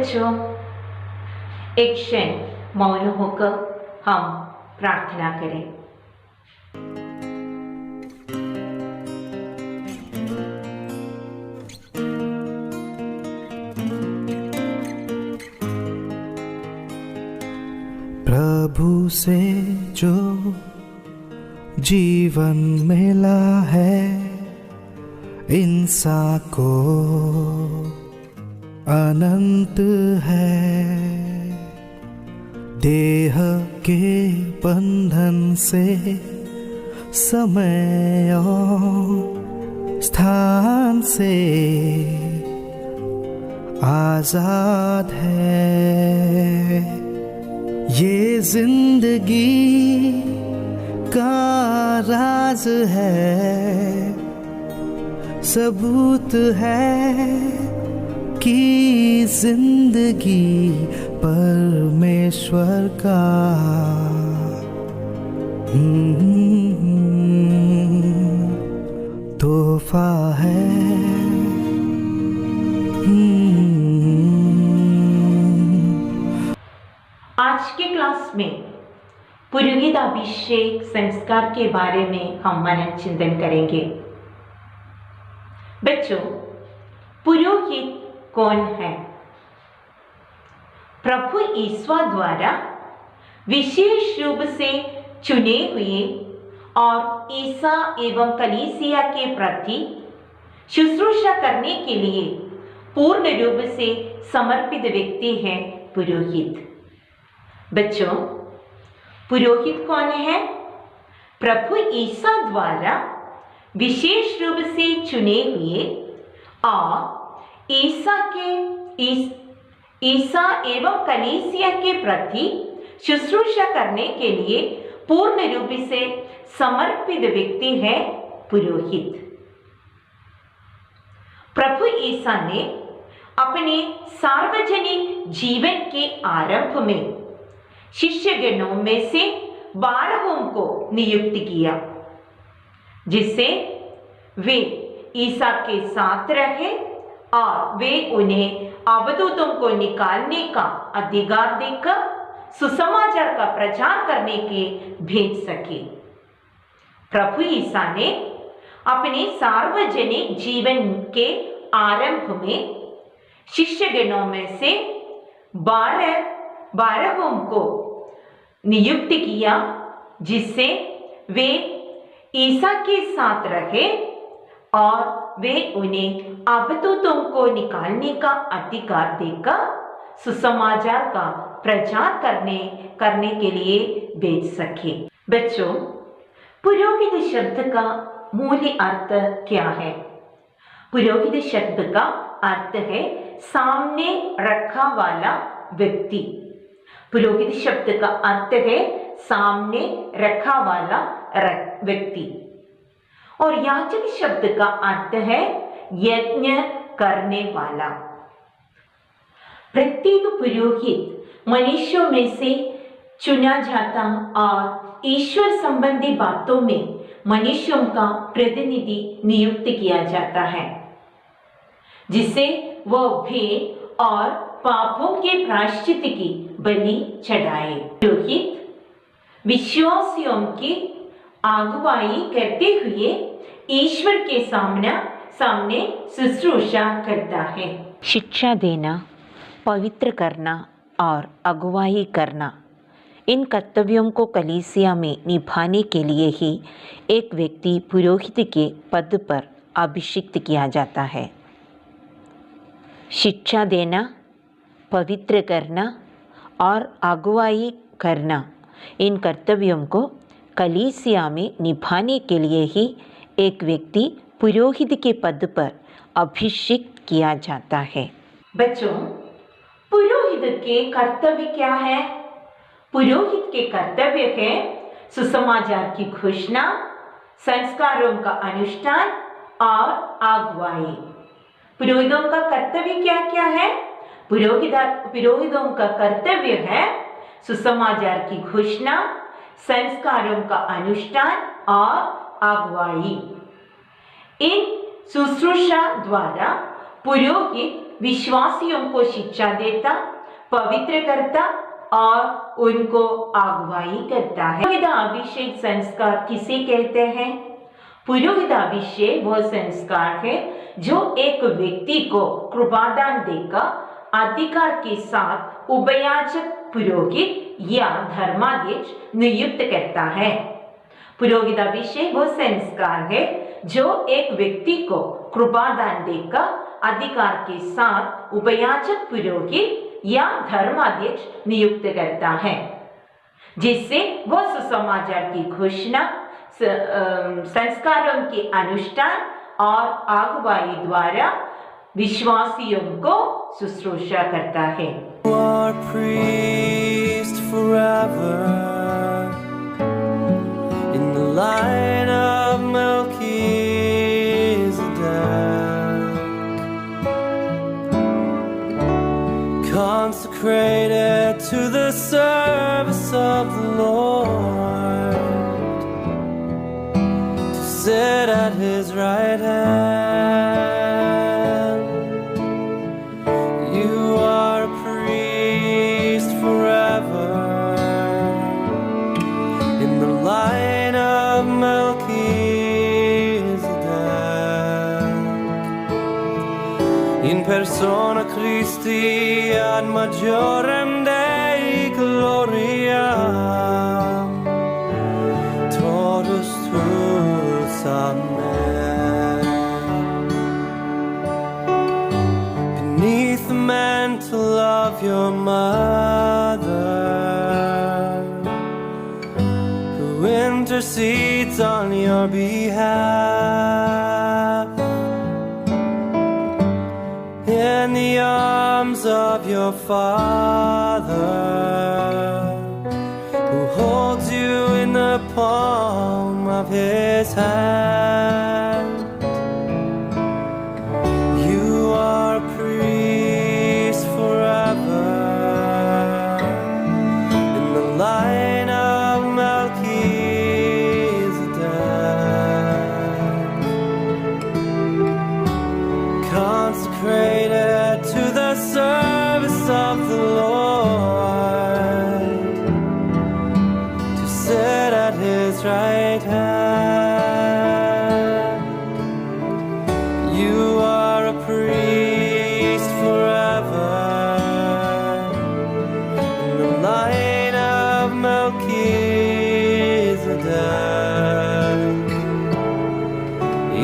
बच्चों, एक क्षण मौन होकर हम प्रार्थना करें। प्रभु से जो जीवन मिला है, इंसान को अनंत है। देह के बंधन से समय और स्थान से आजाद है। ये जिंदगी का राज है, सबूत है कि जिंदगी परमेश्वर का तोहफा है। आज के क्लास में पुरोहित अभिषेक संस्कार के बारे में हम मनन चिंतन करेंगे। बच्चों, पुरोहित कौन है? प्रभु ईश्वर द्वारा विशेष रूप से चुने हुए और ईसा एवं कलीसिया के प्रति शुश्रूषा करने के लिए पूर्ण रूप से समर्पित व्यक्ति है पुरोहित। बच्चों, पुरोहित कौन है? प्रभु ईसा द्वारा विशेष रूप से चुने हुए और ईसा एवं कलीसिया के प्रति शुश्रूषा करने के लिए पूर्ण रूप से समर्पित व्यक्ति है पुरोहित। प्रभु ईसा ने अपने सार्वजनिक जीवन के आरंभ में शिष्यगणों में से 12 को नियुक्त किया, जिससे वे ईसा के साथ रहे और वे उन्हें अवधूतों को निकालने का अधिकार देकर सुसमाचार का प्रचार करने के भेज सके। प्रभु ईसा ने अपने सार्वजनिक जीवन के आरंभ में शिष्यगणों में से 12 को नियुक्त किया, जिससे वे ईसा के साथ रहे और वे उन्हें अवधूतों को निकालने का अधिकार देकर सुसमाचार का प्रचार करने के लिए भेज सके। बच्चों, पुरोहित शब्द का मूल अर्थ क्या है? पुरोहित शब्द का अर्थ है सामने रखा वाला व्यक्ति। पुरोहित शब्द का अर्थ है सामने रखा वाला व्यक्ति। और याजक शब्द का अर्थ है यज्ञ करने वाला। प्रत्येक पुरोहित मनुष्यों में से चुना जाता और ईश्वर संबंधी बातों में मनुष्यों का प्रतिनिधि नियुक्त किया जाता है, जिससे वह भेद और पापों के प्रायश्चित की बलि चढ़ाए। पुरोहित विश्वासियों की अगुवाई करते हुए ईश्वर के सामने शुश्रूषा करता है। शिक्षा देना, पवित्र करना और अगुवाई करना, इन कर्तव्यों को कलीसिया में निभाने के लिए ही एक व्यक्ति पुरोहित के पद पर अभिषिक्त किया जाता है। शिक्षा देना, पवित्र करना और अगुवाई करना, इन कर्तव्यों को कलीसिया में निभाने के लिए ही एक व्यक्ति पुरोहित के पद पर अभिषिक्त किया जाता है। बच्चों, पुरोहित के कर्तव्य क्या है? पुरोहित के कर्तव्य है सुसमाचार की घोषणा, संस्कारों का अनुष्ठान और अगुवाई। पुरोहितों का कर्तव्य क्या क्या है? पुरोहितों का कर्तव्य है सुसमाचार की घोषणा, संस्कारों का अनुष्ठान और अगुवाई। इन शुश्रूषा द्वारा पुरोहित विश्वासियों को शिक्षा देता, पवित्र करता और उनको अगुवाई करता है। पुरोहिताभिषेक संस्कार किसे कहते हैं? पुरोहिताभिषेक वह संस्कार है जो एक व्यक्ति को कृपादान देकर अधिकार के साथ उपयाजक, पुरोहित या धर्माध्यक्ष नियुक्त करता है। पुरोहिताभिषेक वह संस्कार है जो एक व्यक्ति को कृपादान देकर अधिकार के साथ उपयाजक, पुरोहित या धर्माध्यक्ष नियुक्त करता है, जिससे वह सुसमाचार की घोषणा, संस्कारों के अनुष्ठान और अगुवाई द्वारा विश्वासियों को शुश्रूषा करता है। You are priest forever in the line of Melchizedek, consecrated to the service of the Lord, to sit at His right hand. You are a priest forever in the line of Melchizedek, in persona Christi ad majorem Dei gloria, totus tuus amen. Beneath the mantle of your mother, who intercedes on your behalf, in the arms of your Father, who holds you in the palm of His hand. You are a priest forever in the line of Melchizedek, consecrated to the service of the Lord, to sit at His right hand. You are a priest forever in the line of Melchizedek,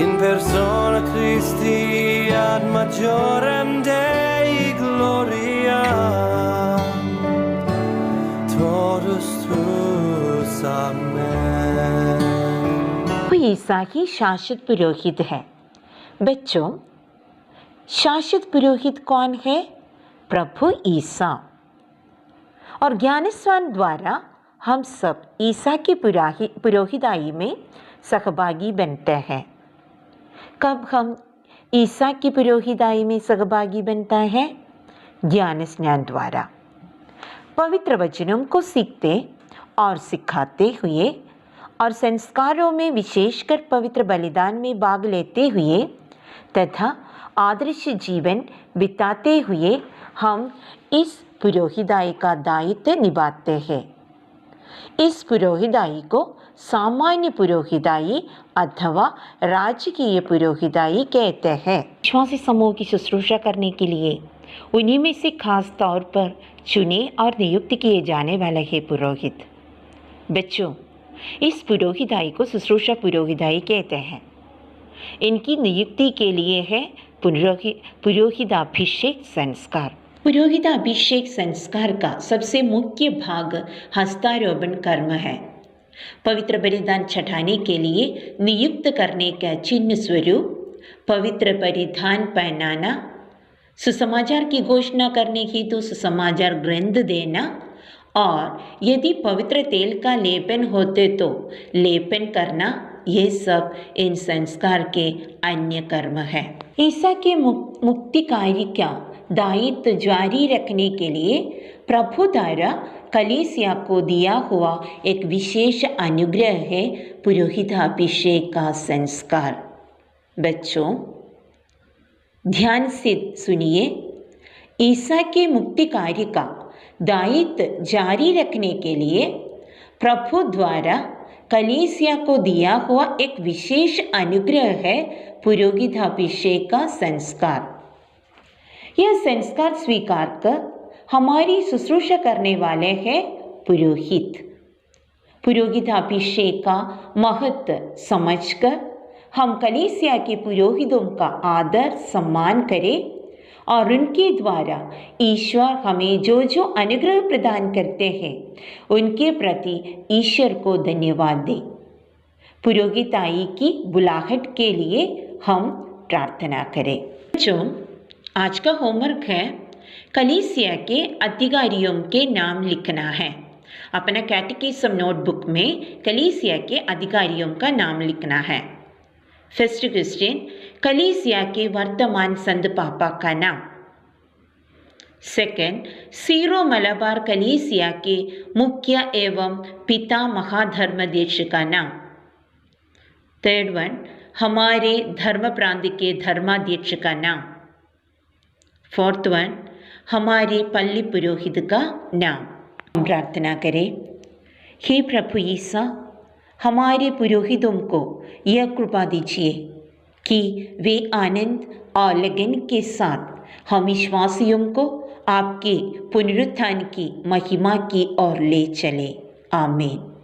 in persona Christi ad majorem Dei gloria, totus tuus amen. ईसा ही शाश्वत पुरोहित है। बच्चों, शाश्वत पुरोहित कौन है? प्रभु ईसा। और ज्ञानस्नान द्वारा हम सब ईसा की पुरोहिताई में सहभागी बनते हैं। कब हम ईसा की पुरोहिताई में सहभागी बनता है? ज्ञानस्नान द्वारा। पवित्र वचनों को सीखते और सिखाते हुए और संस्कारों में विशेषकर पवित्र बलिदान में भाग लेते हुए तथा आदर्श जीवन बिताते हुए हम इस पुरोहिताई का दायित्व निभाते हैं। इस पुरोहिताई को सामान्य पुरोहिताई अथवा राजकीय पुरोहिताई कहते हैं। विश्वासी समूह की शुश्रूषा करने के लिए उन्हीं में से खास तौर पर चुने और नियुक्त किए जाने वाले हैं पुरोहित। बच्चों, इस पुरोहिताई को शुश्रूषा पुरोहिताई कहते हैं। इनकी नियुक्ति के लिए है पुरोहिताभिषेक संस्कार। पुरोहिताभिषेक संस्कार का सबसे मुख्य भाग हस्तारोपण कर्म है। पवित्र बलिदान चढ़ाने के लिए नियुक्त करने का चिन्ह स्वरूप पवित्र परिधान पहनाना, सुसमाचार की घोषणा करने हेतु सुसमाचार ग्रंथ देना और यदि पवित्र तेल का लेपन होते तो लेपन करना, ये सब इन संस्कार के अन्य कर्म है। ईसा के मुक्ति कार्य का दायित्व जारी रखने के लिए प्रभु द्वारा कलीसिया को दिया हुआ एक विशेष अनुग्रह है पुरोहिताभिषेक का संस्कार। बच्चों, ध्यान से सुनिए ईसा के मुक्ति कार्य का दायित्व जारी रखने के लिए प्रभु द्वारा कलीसिया को दिया हुआ एक विशेष अनुग्रह है पुरोहिताभिषेक का संस्कार। यह संस्कार स्वीकार कर हमारी शुश्रूषा करने वाले हैं पुरोहित। पुरोहिताभिषेक का महत्व समझकर हम कलीसिया के पुरोहितों का आदर सम्मान करें और उनके द्वारा ईश्वर हमें जो जो अनुग्रह प्रदान करते हैं उनके प्रति ईश्वर को धन्यवाद दें। पुरोहिताई की बुलाहट के लिए हम प्रार्थना करें। बच्चों, आज का होमवर्क है कलीसिया के अधिकारियों के नाम लिखना है। अपना कैटेकिज्म नोटबुक में कलीसिया के अधिकारियों का नाम लिखना है। फर्स्ट क्वेश्चन, कलीसिया के वर्तमान संत पापा का नाम। सेकंड, सीरो मलबार कलीसिया के मुख्य एवं पिता महाधर्मदेश का नाम। थर्ड वन, हमारे धर्म प्रांत के धर्माध्यक्ष का नाम। फोर्थ वन, हमारे पल्ली पुरोहित का नाम। हम प्रार्थना करें। हे प्रभु ईसा, हमारे पुरोहितों को यह कृपा दीजिए कि वे आनंद और लगन के साथ हम विश्वासियों को आपके पुनरुत्थान की महिमा की ओर ले चले। आमीन।